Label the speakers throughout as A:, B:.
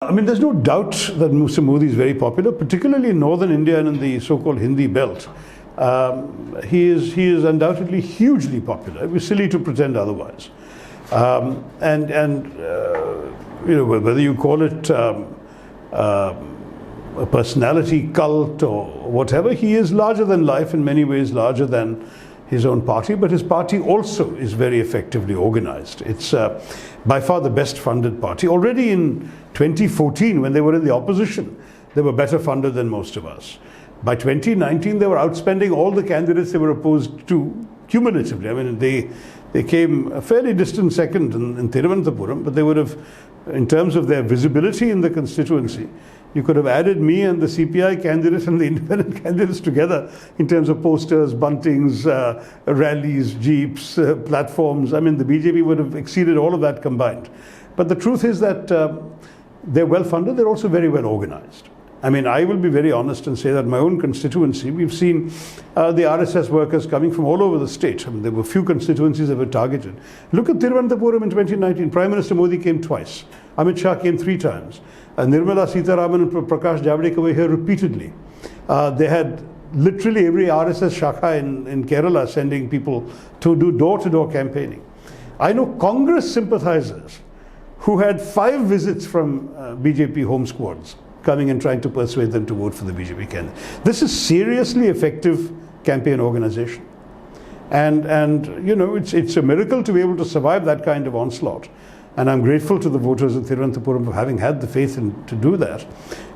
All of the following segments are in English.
A: I mean, there's no doubt that Mr. Modi is very popular, particularly in northern India and in the so-called Hindi belt. He is undoubtedly hugely popular. It was silly to pretend otherwise. You know, whether you call it a personality cult or whatever, he is larger than life, in many ways larger than his own party, but his party also is very effectively organized. It's by far the best funded party. Already in 2014, when they were in the opposition, they were better funded than most of us. By 2019, they were outspending all the candidates they were opposed to cumulatively. I mean, they came a fairly distant second in Thiruvananthapuram, but they would have, in terms of their visibility in the constituency, you could have added me and the CPI candidates and the independent candidates together in terms of posters, buntings, rallies, jeeps, platforms. I mean, the BJP would have exceeded all of that combined. But the truth is that they're well funded, they're also very well organized. I mean, I will be very honest and say that my own constituency, we've seen the RSS workers coming from all over the state. I mean, there were few constituencies that were targeted. Look at Thiruvananthapuram in 2019. Prime Minister Modi came twice. Amit Shah came 3 times. Nirmala Sitharaman and Prakash Javadekar were here repeatedly. They had literally every RSS shakha in Kerala sending people to do door-to-door campaigning. I know Congress sympathizers who had 5 visits from BJP home squads coming and trying to persuade them to vote for the BJP candidate. This is seriously effective campaign organization. And you know, it's a miracle to be able to survive that kind of onslaught. And I'm grateful to the voters in Thiruvananthapuram for having had the faith to do that.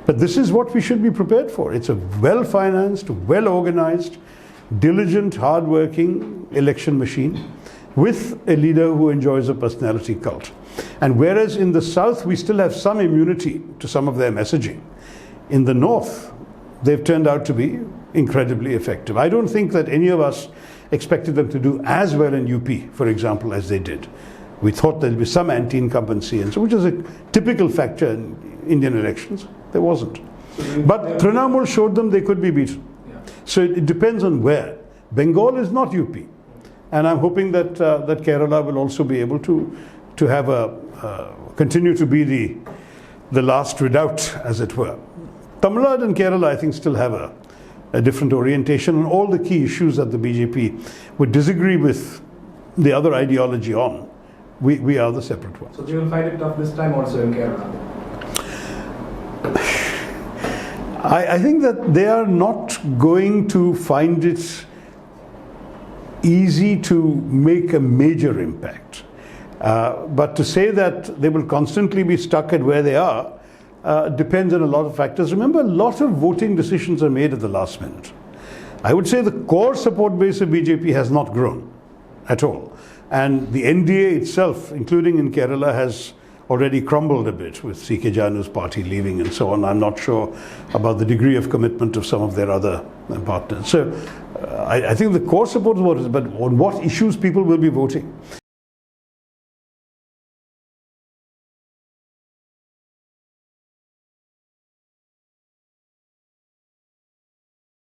A: But this is what we should be prepared for. It's a well-financed, well-organized, diligent, hard-working election machine with a leader who enjoys a personality cult. And whereas in the south we still have some immunity to some of their messaging, in the north they've turned out to be incredibly effective. I don't think that any of us expected them to do as well in UP, for example, as they did. We thought there'd be some anti-incumbency, and so, which is a typical factor in Indian elections. There wasn't. But Trinamool showed them they could be beaten. Yeah. So it depends on where. Bengal is not UP. And I'm hoping that that Kerala will also be able to have continue to be the last redoubt, as it were. Tamil Nadu and Kerala, I think, still have a different orientation on all the key issues that the BJP would disagree with the other ideology on. We are the separate ones.
B: So they will find it tough this time also in Kerala?
A: I think that they are not going to find it easy to make a major impact. But to say that they will constantly be stuck at where they are depends on a lot of factors. Remember, a lot of voting decisions are made at the last minute. I would say the core support base of BJP has not grown at all. And the NDA itself, including in Kerala, has already crumbled a bit with C.K. Janu's party leaving and so on. I'm not sure about the degree of commitment of some of their other partners. So I think the core support is what is, but on what issues people will be voting.